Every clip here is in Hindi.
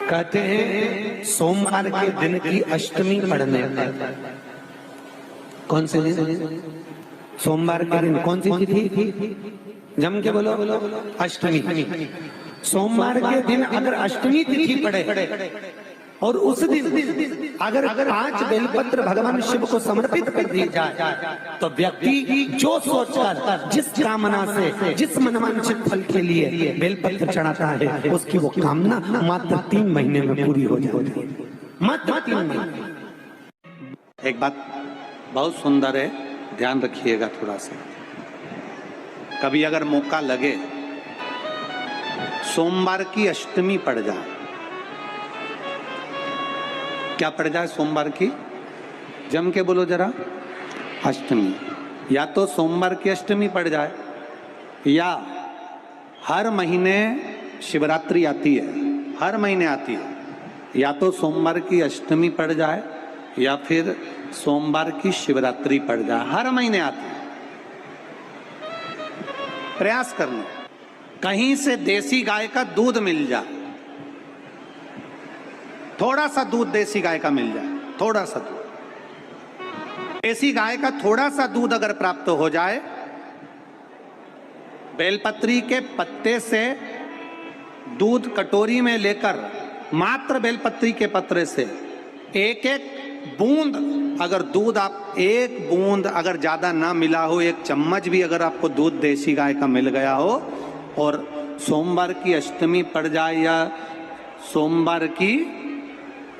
कहते हैं सोमवार के दिन की अष्टमी पढ़ने पर, कौन से दिन? सोमवार के दिन कौन सी तिथि? जम के बोलो अष्टमी। सोमवार के दिन अगर अष्टमी तिथि पड़े और उस दिन अगर 5 बेलपत्र भगवान शिव को समर्पित कर दी जाए तो व्यक्ति जो सोचकर जिस कामना से जिस मनवांछित फल के लिए बेलपत्र चढ़ाता है उसकी वो कामना मात्र 3 महीने में पूरी हो जाती है। मात्र 3 महीने। एक बात बहुत सुंदर है, ध्यान रखिएगा थोड़ा सा। कभी अगर मौका लगे सोमवार की अष्टमी पड़ जाए, क्या पड़ जाए सोमवार की? जम के बोलो जरा, अष्टमी। या तो सोमवार की अष्टमी पड़ जाए या हर महीने शिवरात्रि आती है, हर महीने आती है, या तो सोमवार की अष्टमी पड़ जाए या फिर सोमवार की शिवरात्रि पड़ जाए, हर महीने आती है। प्रयास करना कहीं से देसी गाय का दूध मिल जाए, थोड़ा सा दूध देसी गाय का मिल जाए, थोड़ा सा दूध देसी गाय का, थोड़ा सा दूध अगर प्राप्त हो जाए, बेलपत्री के पत्ते से दूध कटोरी में लेकर, मात्र बेलपत्री के पत्रे से एक एक बूंद अगर दूध, आप एक बूंद अगर ज्यादा ना मिला हो, 1 चम्मच भी अगर आपको दूध देसी गाय का मिल गया हो और सोमवार की अष्टमी पड़ जाए या सोमवार की,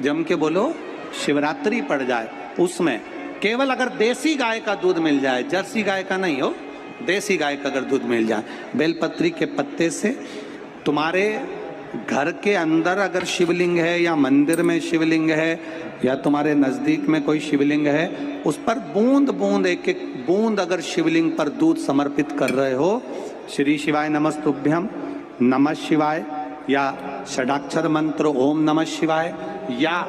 जम के बोलो, शिवरात्रि पड़ जाए, उसमें केवल अगर देसी गाय का दूध मिल जाए, जर्सी गाय का नहीं हो, देसी गाय का अगर दूध मिल जाए, बेलपत्री के पत्ते से, तुम्हारे घर के अंदर अगर शिवलिंग है या मंदिर में शिवलिंग है या तुम्हारे नजदीक में कोई शिवलिंग है, उस पर बूंद बूंद, एक एक बूंद अगर शिवलिंग पर दूध समर्पित कर रहे हो, श्री शिवाय नमस्तुभ्यम, नमः शिवाय, या षडाक्षर मंत्र ओम नमः शिवाय, या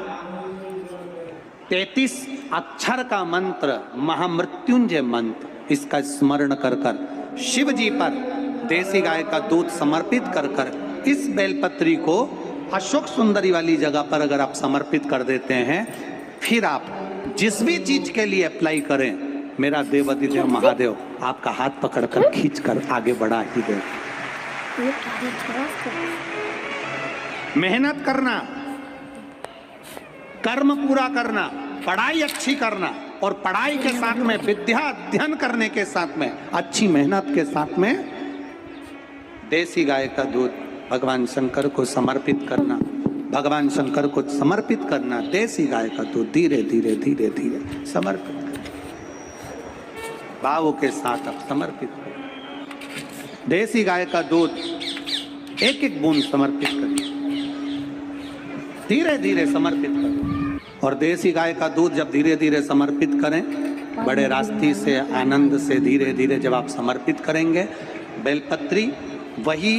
33 अक्षर का मंत्र महामृत्युंजय मंत्र, इसका स्मरण कर कर शिव जी पर देसी गाय का दूध समर्पित कर कर इस बेलपत्री को अशोक सुंदरी वाली जगह पर अगर आप समर्पित कर देते हैं, फिर आप जिस भी चीज के लिए अप्लाई करें, मेरा देवाधिदेव महादेव आपका हाथ पकड़कर खींचकर आगे बढ़ा ही दे। मेहनत करना, कर्म पूरा करना, पढ़ाई अच्छी करना, और पढ़ाई के साथ में विद्या अध्ययन करने के साथ में अच्छी मेहनत के साथ में देसी गाय का दूध भगवान शंकर को समर्पित करना, भगवान शंकर को समर्पित करना, देसी गाय का दूध धीरे धीरे धीरे धीरे समर्पित करना, भावों के साथ आप समर्पित करें। देसी गाय का दूध एक एक बूंद समर्पित करें, धीरे धीरे समर्पित करें। और देसी गाय का दूध जब धीरे धीरे समर्पित करें, बड़े रास्ते से, आनंद से धीरे धीरे जब आप समर्पित करेंगे, बेलपत्री वही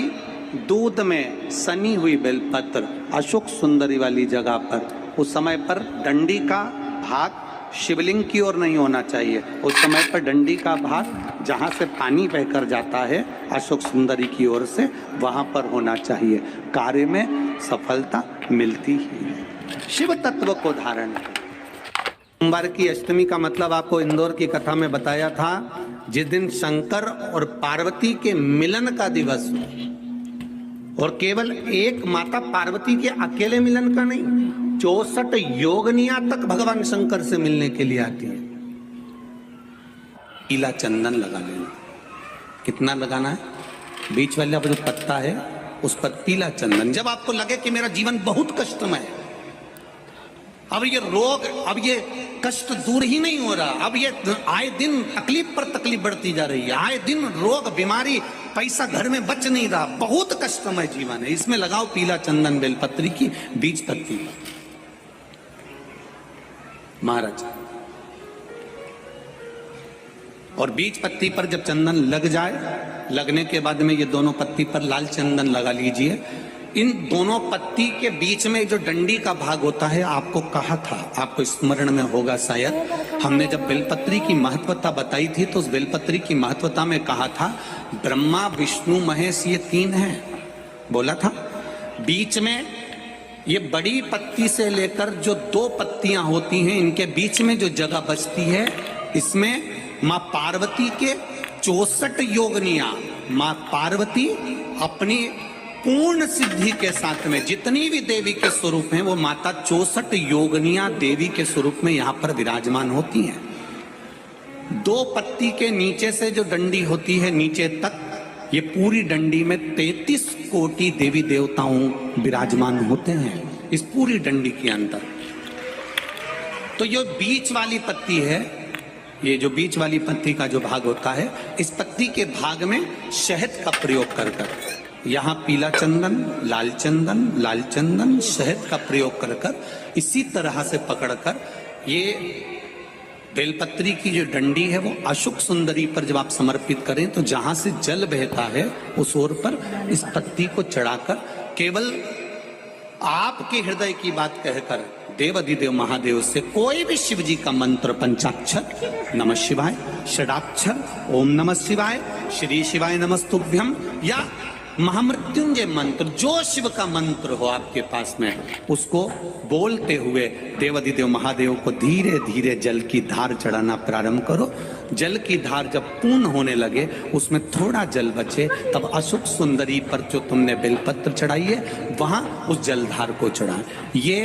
दूध में सनी हुई बेलपत्र अशोक सुंदरी वाली जगह पर, उस समय पर डंडी का भाग शिवलिंग की ओर नहीं होना चाहिए, उस समय पर डंडी का भाग जहाँ से पानी बहकर जाता है अशोक सुंदरी की ओर से, वहाँ पर होना चाहिए। कार्य में सफलता मिलती ही है। शिव तत्व को धारण। सोमवार की अष्टमी का मतलब आपको इंदौर की कथा में बताया था, जिस दिन शंकर और पार्वती के मिलन का दिवस हो, और केवल एक माता पार्वती के अकेले मिलन का नहीं, 64 योगनिया तक भगवान शंकर से मिलने के लिए आती है। पीला चंदन लगा लेना। कितना लगाना है? बीच वाला जो पत्ता है उस पर पीला चंदन। जब आपको लगे कि मेरा जीवन बहुत कष्टमय है, अब ये रोग, अब ये कष्ट दूर ही नहीं हो रहा, अब ये आए दिन तकलीफ पर तकलीफ बढ़ती जा रही है, आए दिन रोग, बीमारी, पैसा घर में बच नहीं रहा, बहुत कष्टमय जीवन है, इसमें लगाओ पीला चंदन बेलपत्री की बीज पत्ती महाराज। और बीज पत्ती पर जब चंदन लग जाए, लगने के बाद में ये दोनों पत्ती पर लाल चंदन लगा लीजिए। इन दोनों पत्ती के बीच में जो डंडी का भाग होता है, आपको कहा था, आपको स्मरण में होगा शायद, हमने जब बेलपत्री की महत्वता बताई थी तो उस बेलपत्री की महत्वता में कहा था ब्रह्मा विष्णु महेश ये 3 हैं, बोला था। बीच में ये बड़ी पत्ती से लेकर जो 2 पत्तियां होती हैं, इनके बीच में जो जगह बचती है, इसमें मां पार्वती के 64 योगनियां, मां पार्वती अपनी पूर्ण सिद्धि के साथ में जितनी भी देवी के स्वरूप हैं, वो माता 64 योगनियां देवी के स्वरूप में यहां पर विराजमान होती हैं। 2 पत्ती के नीचे से जो डंडी होती है नीचे तक, ये पूरी डंडी में 33 कोटि देवी देवताओं विराजमान होते हैं इस पूरी डंडी के अंदर। तो ये बीच वाली पत्ती है, ये जो बीच वाली पत्ती का जो भाग होता है, इस पत्ती के भाग में शहद का प्रयोग कर यहाँ पीला चंदन, लाल चंदन, शहद का प्रयोग कर इसी तरह से पकड़कर ये बेलपत्री की जो डंडी है वो अशुक सुंदरी पर जब आप समर्पित करें तो जहां से जल बहता है उस ओर पर इस पत्ती को चढ़ाकर केवल आपके हृदय की बात कहकर देवाधिदेव महादेव से कोई भी शिव जी का मंत्र, पंचाक्षर नमः शिवाय, षडाक्षर ओम नमः शिवाय, श्री शिवाय नमस्तुभ्यम, या महामृत्युंजय मंत्र, जो शिव का मंत्र हो आपके पास में, उसको बोलते हुए देवाधिदेव महादेव को धीरे धीरे जल की धार चढ़ाना प्रारंभ करो। जल की धार जब पूर्ण होने लगे, उसमें थोड़ा जल बचे, तब अशुक सुंदरी पर जो तुमने बेलपत्र चढ़ाई है वहां उस जलधार को चढ़ाएं। ये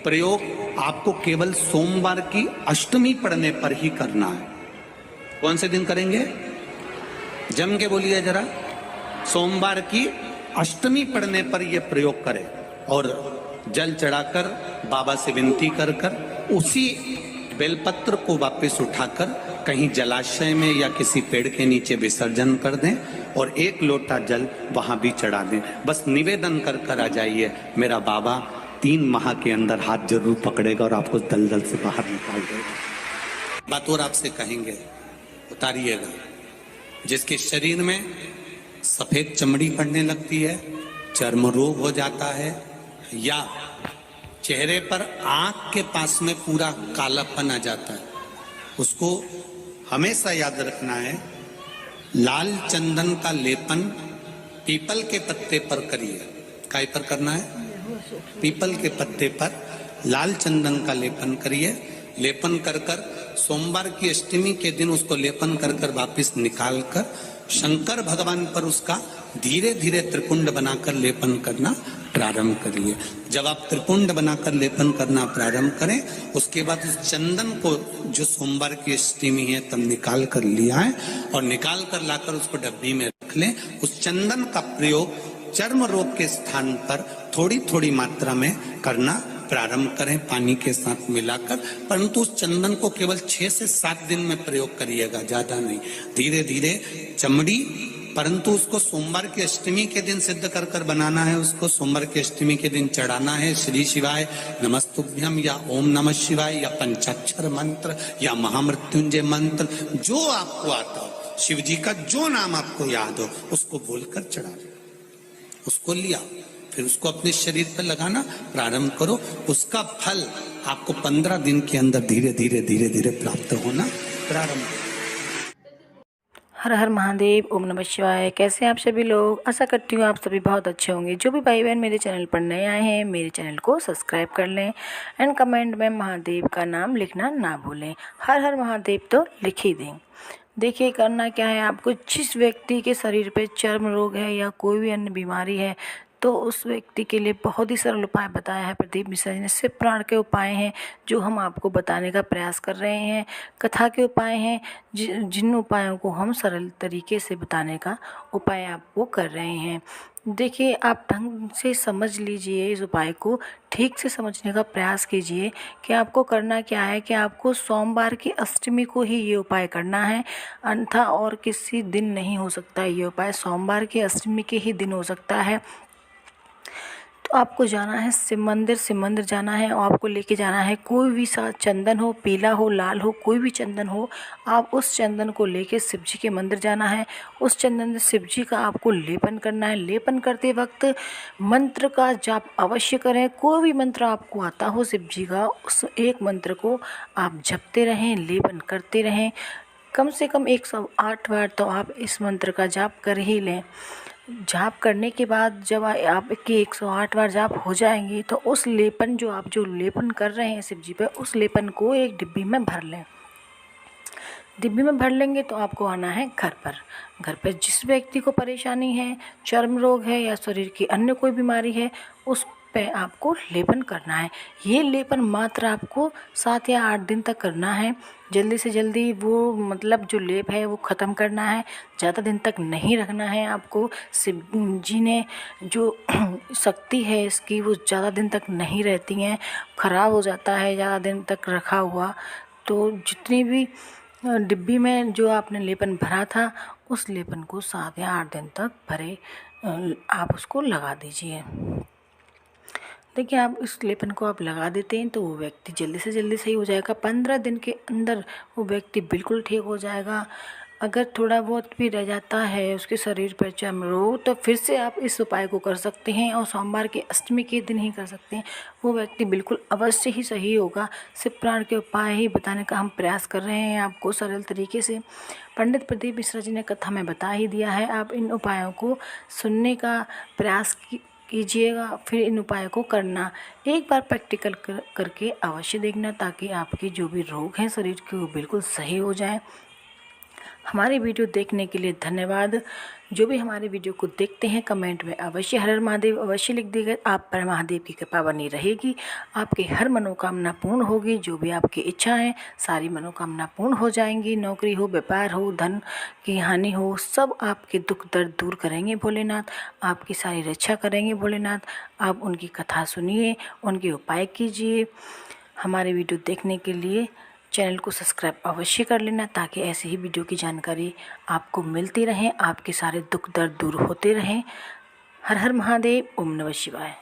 प्रयोग आपको केवल सोमवार की अष्टमी पड़ने पर ही करना है। कौन से दिन करेंगे? जम के बोलिए जरा। सोमवार की अष्टमी पड़ने पर यह प्रयोग करें और जल चढ़ाकर बाबा से विनती कर उसी बेलपत्र को वापस उठाकर कहीं जलाशय में या किसी पेड़ के नीचे विसर्जन कर दें और 1 लोटा जल वहां भी चढ़ा दें। बस निवेदन कर आ जाइए, मेरा बाबा 3 माह के अंदर हाथ जरूर पकड़ेगा और आपको दलदल से बाहर निकाल देगा। बात और आपसे कहेंगे, उतारिएगा। जिसके शरीर में सफेद चमड़ी पड़ने लगती है, चर्म रोग हो जाता है, या चेहरे पर आंख के पास में पूरा कालापन आ जाता है, उसको हमेशा याद रखना है, लाल चंदन का लेपन पीपल के पत्ते पर करिए। काय पर करना है? पीपल के पत्ते पर लाल चंदन का लेपन करिए। लेपन कर सोमवार की अष्टमी के दिन उसको लेपन कर वापस निकाल कर शंकर भगवान पर उसका धीरे धीरे त्रिपुंड बनाकर लेपन करना प्रारंभ करिए। जब आप त्रिपुंड बनाकर लेपन करना प्रारंभ करें, उसके बाद उस चंदन को जो सोमवार की अष्टमी है तब निकाल कर लिया है और निकाल कर लाकर उसको डब्बी में रख लें। उस चंदन का प्रयोग चर्म रोग के स्थान पर थोड़ी थोड़ी मात्रा में करना प्रारंभ करें, पानी के साथ मिलाकर। परंतु उस चंदन को केवल 6 से 7 दिन में प्रयोग करिएगा, ज्यादा नहीं। धीरे धीरे चमड़ी, परंतु उसको सोमवार की अष्टमी के दिन सिद्ध कर बनाना है। उसको सोमवार की अष्टमी के दिन चढ़ाना है श्री शिवाय नमस्तुभ्यम या ओम नमः शिवाय या पंचाक्षर मंत्र या महामृत्युंजय मंत्र, जो आपको आता हो, शिव जी का जो नाम आपको याद हो उसको बोलकर चढ़ा, उसको लिया, फिर उसको अपने शरीर पर लगाना प्रारंभ करो। उसका फल आपको 15 दिन के अंदर धीरे धीरे प्राप्त होना प्रारंभ। हर हर महादेव, ओम नमः शिवाय। कैसे आप सभी लोग? आशा करती हूँ आप सभी बहुत अच्छे होंगे। जो भी भाई बहन मेरे चैनल पर नए आए हैं, मेरे चैनल को सब्सक्राइब कर लें एंड कमेंट में महादेव का नाम लिखना ना भूलें। हर हर महादेव तो लिख ही दें। देखिए करना क्या है आपको, जिस व्यक्ति के शरीर पे चर्म रोग है या कोई भी अन्य बीमारी है, तो उस व्यक्ति के लिए बहुत ही सरल उपाय बताया है प्रदीप मिश्रा जी ने। सिर्फ प्राण के उपाय हैं जो हम आपको बताने का प्रयास कर रहे हैं। कथा के उपाय हैं जिन उपायों को हम सरल तरीके से बताने का उपाय आपको कर रहे हैं। देखिए आप ढंग से समझ लीजिए, इस उपाय को ठीक से समझने का प्रयास कीजिए कि आपको करना क्या है। कि आपको सोमवार की अष्टमी को ही ये उपाय करना है, अन्यथा और किसी दिन नहीं हो सकता। ये उपाय सोमवार की अष्टमी के ही दिन हो सकता है। तो आपको जाना है शिव मंदिर जाना है और आपको लेके जाना है कोई भी सा चंदन हो, पीला हो, लाल हो, कोई भी चंदन हो। आप उस चंदन को लेके शिव जी के मंदिर जाना है। उस चंदन से शिव जी का आपको लेपन करना है। लेपन करते वक्त मंत्र का जाप अवश्य करें। कोई भी मंत्र आपको आता हो शिव जी का, उस एक मंत्र को आप जपते रहें, लेपन करते रहें। कम से कम 108 बार तो आप इस मंत्र का जाप कर ही लें। जाप करने के बाद जब आपके 108 बार जाप हो जाएंगे तो उस लेपन जो लेपन कर रहे हैं शिव जी पे, उस लेपन को एक डिब्बी में भर लें। डिब्बी में भर लेंगे तो आपको आना है घर पर। घर पर जिस व्यक्ति को परेशानी है, चर्म रोग है या शरीर की अन्य कोई बीमारी है, उस पे आपको लेपन करना है। ये लेपन मात्र आपको 7 या 8 दिन तक करना है। जल्दी से जल्दी वो मतलब जो लेप है वो ख़त्म करना है, ज़्यादा दिन तक नहीं रखना है आपको। शिव जी ने जो शक्ति है इसकी वो ज़्यादा दिन तक नहीं रहती हैं, ख़राब हो जाता है ज़्यादा दिन तक रखा हुआ। तो जितनी भी डिब्बी में जो आपने लेपन भरा था, उस लेपन को 7 या 8 दिन तक भरे आप उसको लगा दीजिए। देखिए, आप इस लेपन को आप लगा देते हैं तो वो व्यक्ति जल्दी से जल्दी सही हो जाएगा। 15 दिन के अंदर वो व्यक्ति बिल्कुल ठीक हो जाएगा। अगर थोड़ा बहुत भी रह जाता है उसके शरीर पर चर्म रोग, तो फिर से आप इस उपाय को कर सकते हैं और सोमवार के अष्टमी के दिन ही कर सकते हैं। वो व्यक्ति बिल्कुल अवश्य ही सही होगा। शिव पुराण के उपाय ही बताने का हम प्रयास कर रहे हैं आपको सरल तरीके से। पंडित प्रदीप मिश्रा जी ने कथा में बता ही दिया है। आप इन उपायों को सुनने का प्रयास कीजिएगा, फिर इन उपायों को करना। एक बार प्रैक्टिकल करके अवश्य देखना, ताकि आपके जो भी रोग हैं शरीर के वो बिल्कुल सही हो जाए। हमारी वीडियो देखने के लिए धन्यवाद। जो भी हमारे वीडियो को देखते हैं कमेंट में अवश्य हर हर महादेव अवश्य लिख दीजिए। आप पर महादेव की कृपा बनी रहेगी, आपकी हर मनोकामना पूर्ण होगी। जो भी आपकी इच्छा है सारी मनोकामना पूर्ण हो जाएंगी। नौकरी हो, व्यापार हो, धन की हानि हो, सब आपके दुख दर्द दूर करेंगे भोलेनाथ। आपकी सारी रक्षा करेंगे भोलेनाथ। आप उनकी कथा सुनिए, उनके उपाय कीजिए। हमारे वीडियो देखने के लिए चैनल को सब्सक्राइब अवश्य कर लेना, ताकि ऐसी ही वीडियो की जानकारी आपको मिलती रहे, आपके सारे दुख दर्द दूर होते रहें। हर हर महादेव। ओम नमः शिवाय।